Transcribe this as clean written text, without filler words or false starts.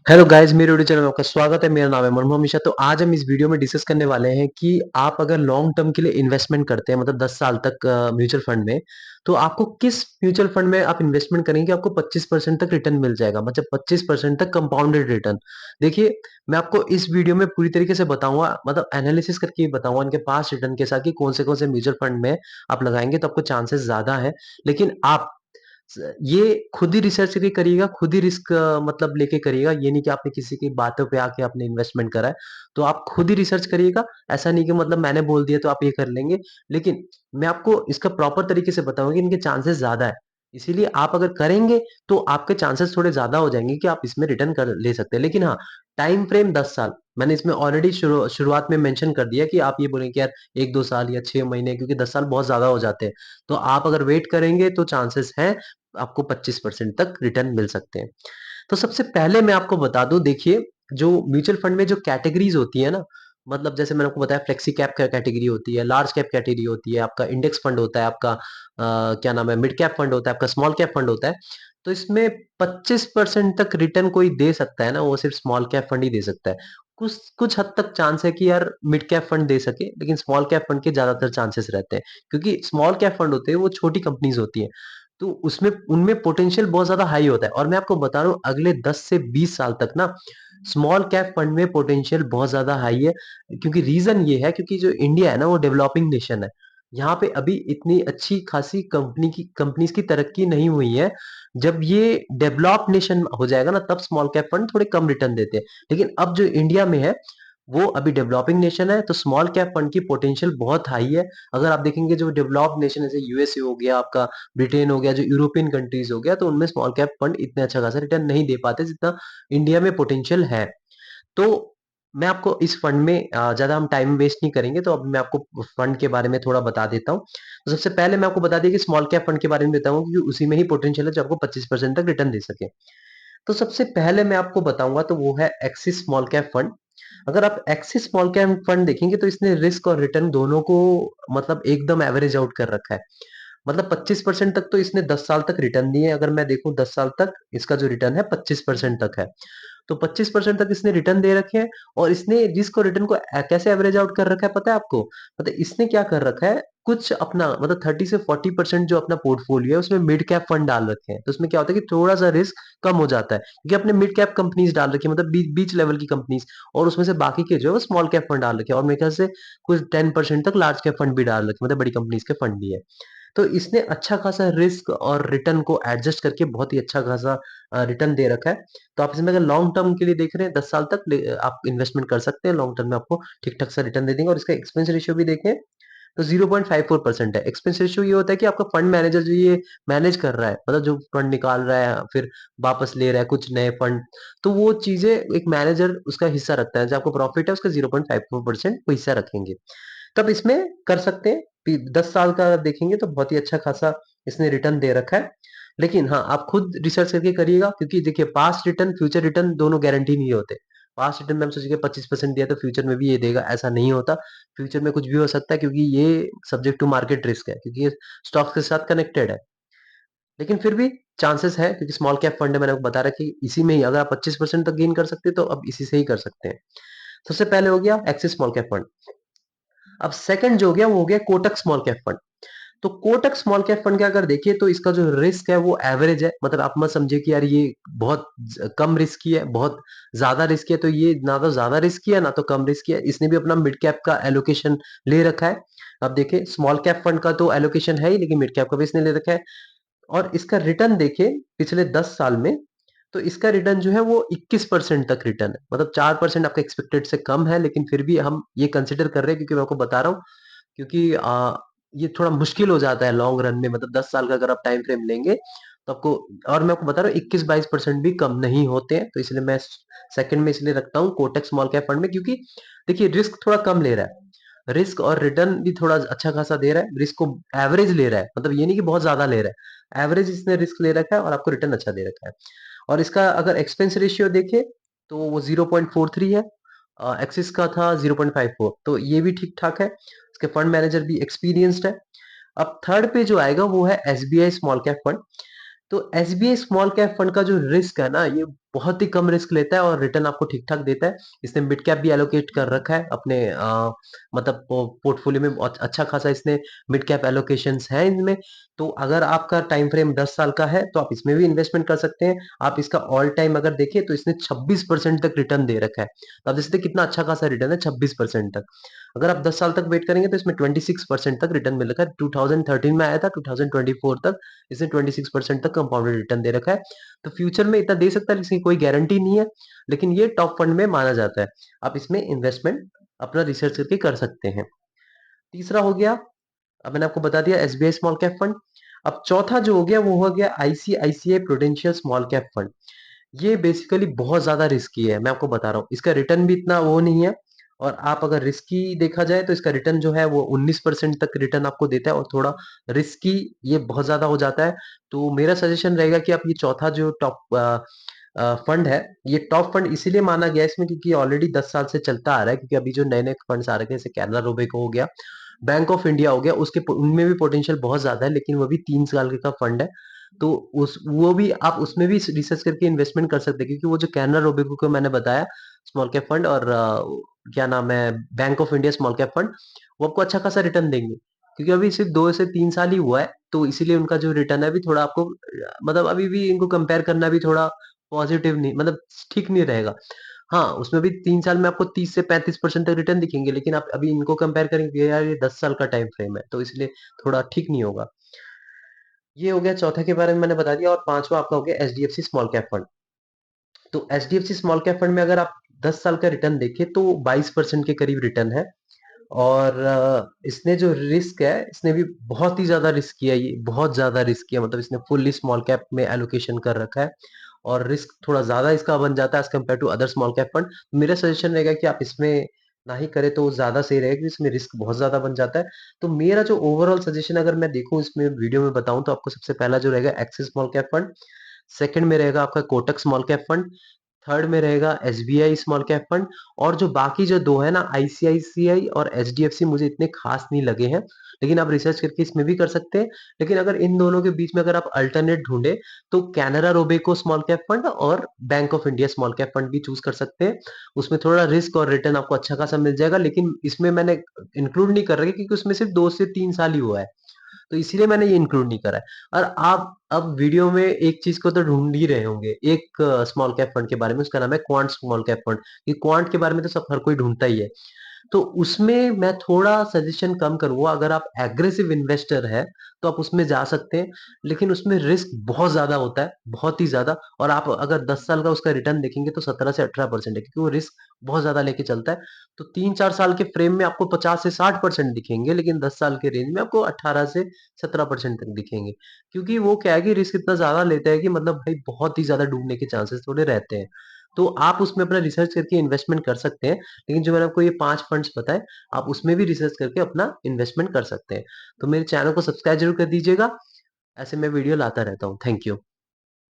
Hello guys, मेरे YouTube channel में आपका स्वागत है। मेरा नाम है मनमोहन मिश्रा। तो आज हम इस वीडियो में डिस्कस करने वाले हैं कि आप अगर लॉन्ग टर्म के लिए इन्वेस्टमेंट करते हैं, मतलब 10 साल तक म्यूचुअल फंड में, तो आपको किस म्यूचुअल फंड में आप इन्वेस्टमेंट करेंगे, आपको 25% तक रिटर्न मिल जाएगा, मतलब 25% तक कंपाउंडेड रिटर्न। देखिए, मैं आपको इस वीडियो में पूरी तरीके से बताऊंगा, मतलब एनालिसिस करके ही बताऊंगा इनके पास रिटर्न के साथ कि कौन से म्यूचुअल फंड में आप लगाएंगे तो आपको चांसेस ज्यादा है। लेकिन आप ये खुद ही रिसर्च करके करिएगा, खुद ही रिस्क मतलब लेके करिएगा। ये नहीं कि आपने किसी की बातों पे आके आपने इन्वेस्टमेंट करा है। तो आप खुद ही रिसर्च करिएगा। ऐसा नहीं कि मतलब मैंने बोल दिया तो आप ये कर लेंगे। लेकिन मैं आपको इसका प्रॉपर तरीके से बताऊंगा कि इनके चांसेस ज्यादा है। इसीलिए आप अगर करेंगे तो आपके चांसेस थोड़े ज्यादा हो जाएंगे कि आप इसमें रिटर्न कर ले सकते हैं। लेकिन हाँ, टाइम फ्रेम 10 साल मैंने इसमें ऑलरेडी शुरुआत में मेंशन कर दिया कि आप ये बोलेंगे कि यार 1-2 साल या 6 महीने, क्योंकि 10 साल बहुत ज्यादा हो जाते हैं। तो आप अगर वेट करेंगे तो चांसेस है आपको 25% तक रिटर्न मिल सकते हैं। तो सबसे पहले मैं आपको बता दूं, देखिए, जो म्यूचुअल फंड में जो कैटेगरीज होती है ना, मतलब जैसे मैंने आपको बताया फ्लेक्सी कैप कैटेगरी होती है, लार्ज कैप कैटेगरी होती है, आपका इंडेक्स फंड होता है, आपका क्या नाम है, मिड कैप फंड होता है, आपका स्मॉल कैप फंड होता है। तो इसमें 25% तक रिटर्न कोई दे सकता है ना, वो सिर्फ स्मॉल कैप फंड ही दे सकता है। कुछ कुछ हद तक चांस है कि यार मिड कैप फंड दे सके, लेकिन स्मॉल कैप फंड के ज्यादातर चांसेस रहते हैं, क्योंकि स्मॉल कैप फंड होते हैं वो छोटी कंपनीज होती है। तो उसमें उनमें पोटेंशियल बहुत ज्यादा हाई होता है। और मैं आपको बता रहा हूँ, अगले 10 से 20 साल तक ना स्मॉल कैप फंड में पोटेंशियल बहुत ज्यादा हाई है। क्योंकि रीजन ये है, क्योंकि जो इंडिया है ना वो डेवलपिंग नेशन है। यहाँ पे अभी इतनी अच्छी खासी कंपनीज की तरक्की नहीं हुई है। जब ये डेवलप नेशन हो जाएगा ना, तब स्मॉल कैप फंड थोड़े कम रिटर्न देते हैं। लेकिन अब जो इंडिया में है वो अभी डेवलपिंग नेशन है, तो स्मॉल कैप फंड की पोटेंशियल बहुत हाई है। अगर आप देखेंगे जो डेवलप्ड नेशन जैसे यूएसए हो गया, आपका ब्रिटेन हो गया, जो यूरोपियन कंट्रीज हो गया, तो उनमें स्मॉल कैप फंड इतने अच्छा खासा रिटर्न नहीं दे पाते जितना इंडिया में पोटेंशियल है। तो मैं आपको इस फंड में ज्यादा हम टाइम वेस्ट नहीं करेंगे, तो अब मैं आपको फंड के बारे में थोड़ा बता देता हूँ। तो सबसे पहले मैं आपको बता दिया कि स्मॉल कैप फंड के बारे में बताऊंगा, क्योंकि उसी में ही पोटेंशियल है जो आपको 25% तक रिटर्न दे सके। तो सबसे पहले मैं आपको बताऊंगा तो वो है एक्सिस स्मॉल कैप फंड। अगर आप एक्सिस स्मॉल कैप फंड देखेंगे तो इसने रिस्क और रिटर्न दोनों को मतलब एकदम एवरेज आउट कर रखा है। मतलब 25% तक तो इसने 10 साल तक रिटर्न दिए। अगर मैं देखूं 10 साल तक इसका जो रिटर्न है 25% तक है। तो 25% तक इसने रिटर्न दे रखे हैं। और इसने रिस्क और रिटर्न को कैसे एवरेज आउट कर रखा है पता है आपको? मतलब इसने क्या कर रखा है, कुछ अपना मतलब 30 से 40% जो अपना पोर्टफोलियो है उसमें मिड कैप फंड डाल रखे हैं। तो उसमें क्या होता है कि थोड़ा सा रिस्क कम हो जाता है, क्योंकि अपने मिड कैप कंपनीज डाल रखी है, मतलब बीच लेवल की कंपनीज। और उसमें से बाकी के जो है वो स्मॉल कैप फंड डाल रखे हैं, और मेरे ख्याल से कुछ 10% तक लार्ज कैप फंड भी डाल रखे हैं, मतलब बड़ी कंपनीज के फंड भी है। तो इसने अच्छा खासा रिस्क और रिटर्न को एडजस्ट करके बहुत ही अच्छा खासा रिटर्न दे रखा है। तो आप इसमें अगर लॉन्ग टर्म के लिए देख रहे हैं, 10 साल तक आप इन्वेस्टमेंट कर सकते हैं। लॉन्ग टर्म में आपको ठीक ठाक सा रिटर्न दे देंगे। और इसका एक्सपेंस रेशियो भी देखें तो 0.54% है। एक्सपेंस रेशियो ये होता है कि आपका फंड मैनेजर जो ये मैनेज कर रहा है, मतलब जो फंड निकाल रहा है फिर वापस ले रहा है कुछ नए फंड, तो वो चीजें एक मैनेजर उसका हिस्सा रखता है। जो आपको प्रॉफिट है उसका 0.54% वो हिस्सा रखेंगे। तब इसमें कर सकते हैं। 10 साल का अगर देखेंगे तो बहुत ही अच्छा खासा इसने रिटर्न दे रखा है। लेकिन हाँ, आप खुद रिसर्च करके करिएगा, क्योंकि देखिए पास्ट रिटर्न फ्यूचर रिटर्न दोनों गारंटी नहीं होते। पास्ट रिटर्न में हम सोचेंगे 25% दिया तो फ्यूचर में भी ये देगा, ऐसा नहीं होता। फ्यूचर में कुछ भी हो सकता है, क्योंकि ये सब्जेक्ट टू मार्केट रिस्क है, क्योंकि ये स्टॉक्स के साथ कनेक्टेड है। लेकिन फिर भी चांसेस है, क्योंकि स्मॉल कैप फंड है, मैंने आपको बता रहा कि इसी में ही अगर आप 25% तक गेन कर सकते हैं तो अब इसी से ही कर सकते हैं। सबसे पहले हो गया एक्सिस स्मॉल कैप फंड। अब सेकंड जो हो गया वो हो गया कोटक स्मॉल कैप फंड। तो कोटक स्मॉल कैप फंड का अगर देखिए तो इसका जो रिस्क है वो एवरेज है। मतलब आप मत समझिए कि यार ये बहुत कम रिस्की है, बहुत ज्यादा रिस्की है। तो ये ना तो ज्यादा रिस्की है ना तो कम रिस्की है। इसने भी अपना मिड कैप का एलोकेशन ले रखा है। अब देखिए, स्मॉल कैप फंड का तो एलोकेशन है ही, लेकिन मिड कैप का भी इसने ले रखा है। और इसका रिटर्न देखिए पिछले 10 साल में, तो इसका रिटर्न जो है वो 21% तक रिटर्न है। मतलब 4% आपका एक्सपेक्टेड से कम है, लेकिन फिर भी हम ये कंसिडर कर रहे हैं, क्योंकि मैं आपको बता रहा हूँ, क्योंकि ये थोड़ा मुश्किल हो जाता है लॉन्ग रन में। मतलब 10 साल का अगर आप टाइम फ्रेम लेंगे तो आपको, और मैं आपको बता रहा हूँ 21-22% भी कम नहीं होते हैं। तो इसलिए मैं सेकंड में इसलिए रखता हूँ कोटक स्मॉल कैप फंड में, क्योंकि देखिए रिस्क थोड़ा कम ले रहा है, रिस्क और रिटर्न भी थोड़ा अच्छा खासा दे रहा है। रिस्क को एवरेज ले रहा है, मतलब ये नहीं कि बहुत ज्यादा ले रहा है, एवरेज इसने रिस्क ले रखा है और आपको रिटर्न अच्छा दे रखा है। और इसका अगर एक्सपेंस रेशियो देखे तो वो 0.43 है। एक्सिस का था 0.54, तो ये भी ठीक ठाक है। इसके फंड मैनेजर भी एक्सपीरियंस्ड है। अब थर्ड पे जो आएगा वो है एसबीआई स्मॉल कैप फंड। तो एसबीआई स्मॉल कैप फंड का जो रिस्क है ना, ये बहुत ही कम रिस्क लेता है और रिटर्न आपको ठीक-ठाक देता है। इसने मिड कैप भी एलोकेट कर रखा है अपने मतलब पोर्टफोलियो में बहुत अच्छा खासा इसने मिड कैप एलोकेशंस है इनमें। तो अगर आपका टाइम फ्रेम 10 साल का है, तो आप इसमें भी इन्वेस्टमेंट कर सकते हैं। आप इसका ऑल टाइम अगर देखें तो इसने 26% तक रिटर्न दे रखा है। तो आप देख सकते हैं कितना अच्छा खासा रिटर्न है 26% तक। अगर आप 10 साल तक वेट करेंगे तो इसमें 26% तक रिटर्न मिल रखा है। 2013 में आया था, 2024 तक इसने 26% तक कंपाउंडेड रिटर्न दे रखा है। तो फ्यूचर में इतना दे सकता है, इसकी कोई गारंटी नहीं है, लेकिन ये टॉप फंड में माना जाता है। आप इसमें इन्वेस्टमेंट अपना रिसर्च करके कर सकते हैं। तीसरा हो गया, अब मैंने आपको बता दिया एसबीआई स्मॉल कैप फंड। अब चौथा जो हो गया वो हो गया ICICI prudential small cap fund. ये बेसिकली बहुत ज्यादा रिस्की है, मैं आपको बता रहा हूँ। इसका रिटर्न भी इतना वो नहीं है, और आप अगर रिस्की देखा जाए तो इसका रिटर्न जो है वो 19% तक रिटर्न आपको देता है, और थोड़ा रिस्की ये बहुत ज्यादा हो जाता है। तो मेरा सजेशन रहेगा कि आप ये चौथा जो टॉप फंड है, ये टॉप फंड इसीलिए माना गया है इसमें क्योंकि ऑलरेडी 10 साल से चलता आ रहा है। क्योंकि अभी जो नए नए फंड्स आ रहे हैं जैसे कैनरा रोबेको हो गया, बैंक ऑफ इंडिया हो गया, उसके उनमें भी पोटेंशियल बहुत ज्यादा है, लेकिन वो भी 3 साल का फंड है। तो उस वो भी आप उसमें भी रिसर्च करके इन्वेस्टमेंट कर सकते हैं, क्योंकि वो जो कैनरा रोबेको को मैंने बताया स्मॉल कैप फंड, और क्या नाम है, bank of India small cap fund, वो आपको अच्छा खासा रिटर्न देंगे। क्योंकि अभी सिर्फ 2 से 3 साल ही हुआ है, तो इसीलिए उनका जो रिटर्न है अभी थोड़ा आपको मतलब अभी भी इनको कंपेयर करना भी थोड़ा पॉजिटिव नहीं, मतलब ठीक नहीं रहेगा। हाँ, उसमें भी 3 साल में आपको 30 से 35% तक रिटर्न दिखेंगे, लेकिन आप अभी इनको कंपेयर करेंगे यार, ये 10 साल का टाइम फ्रेम है, तो इसलिए थोड़ा ठीक नहीं होगा। ये हो गया चौथा के बारे में मैंने बता दिया, और पांचवा आपका हो गया एचडीएफसी स्मॉल कैप फंड। तो एचडीएफसी स्मॉल कैप फंड में अगर आप 10 साल का रिटर्न देखें तो 22% के करीब रिटर्न है। और इसने जो रिस्क है, इसने भी बहुत ही ज्यादा रिस्क किया, ये बहुत ज्यादा रिस्क किया, मतलब इसने फुल्ली स्मॉल कैप में एलोकेशन कर रखा है, और रिस्क थोड़ा ज्यादा इसका बन जाता है as compare to other small cap fund. मेरा सजेशन रहेगा कि आप इसमें ना ही करें तो ज्यादा सही रहेगा, क्योंकि इसमें रिस्क बहुत ज्यादा बन जाता है। तो मेरा जो ओवरऑल सजेशन अगर मैं देखूं इसमें वीडियो में बताऊं, तो आपको सबसे पहला जो रहेगा axis small cap fund, second में रहेगा आपका Kotak small cap fund, third में रहेगा एसबीआई स्मॉल कैप फंड, और जो बाकी जो दो है ना आईसीआईसीआई और एचडीएफसी मुझे इतने खास नहीं लगे हैं, लेकिन आप रिसर्च करके इसमें भी कर सकते हैं। लेकिन अगर इन दोनों के बीच में अगर आप अल्टरनेट ढूंढे, तो Canara Robeco small cap fund और bank of India small cap fund भी चूज कर सकते हैं। उसमें थोड़ा रिस्क और रिटर्न आपको अच्छा खासा मिल जाएगा, लेकिन इसमें मैंने इंक्लूड नहीं कर रहा क्योंकि उसमें सिर्फ 2 से 3 साल ही हुआ है, तो इसीलिए मैंने ये इंक्लूड नहीं करा है। और आप अब वीडियो में एक चीज को तो ढूंढ ही रहे होंगे, एक स्मॉल कैप फंड के बारे में, उसका नाम है क्वांट स्मॉल कैप फंड। ये क्वांट के बारे में तो सब हर कोई ढूंढता ही है। तो उसमें मैं थोड़ा सजेशन कम करूँगा, अगर आप एग्रेसिव इन्वेस्टर है, तो आप उसमें जा सकते हैं, लेकिन उसमें रिस्क बहुत ज़्यादा होता है, बहुत ही ज़्यादा। और आप अगर 10 साल का उसका रिटर्न देखेंगे तो 17 से 18% है, क्योंकि वो रिस्क बहुत ज़्यादा लेके चलता है। तो 3-4 साल के फ्रेम में आपको 50 से 60% दिखेंगे, लेकिन 10 साल के रेंज में आपको 18 से 17% तक दिखेंगे। क्योंकि वो क्या है कि रिस्क इतना ज़्यादा लेता है कि मतलब भाई बहुत ही ज़्यादा डूबने के चांसेस थोड़े रहते हैं। तो आप उसमें अपना रिसर्च करके इन्वेस्टमेंट कर सकते हैं, लेकिन जो मैंने आपको ये 5 फंड्स बताए, आप उसमें भी रिसर्च करके अपना इन्वेस्टमेंट कर सकते हैं। तो मेरे चैनल को सब्सक्राइब ज़रूर कर दीजिएगा, ऐसे मैं वीडियो लाता रहता हूँ। Thank you.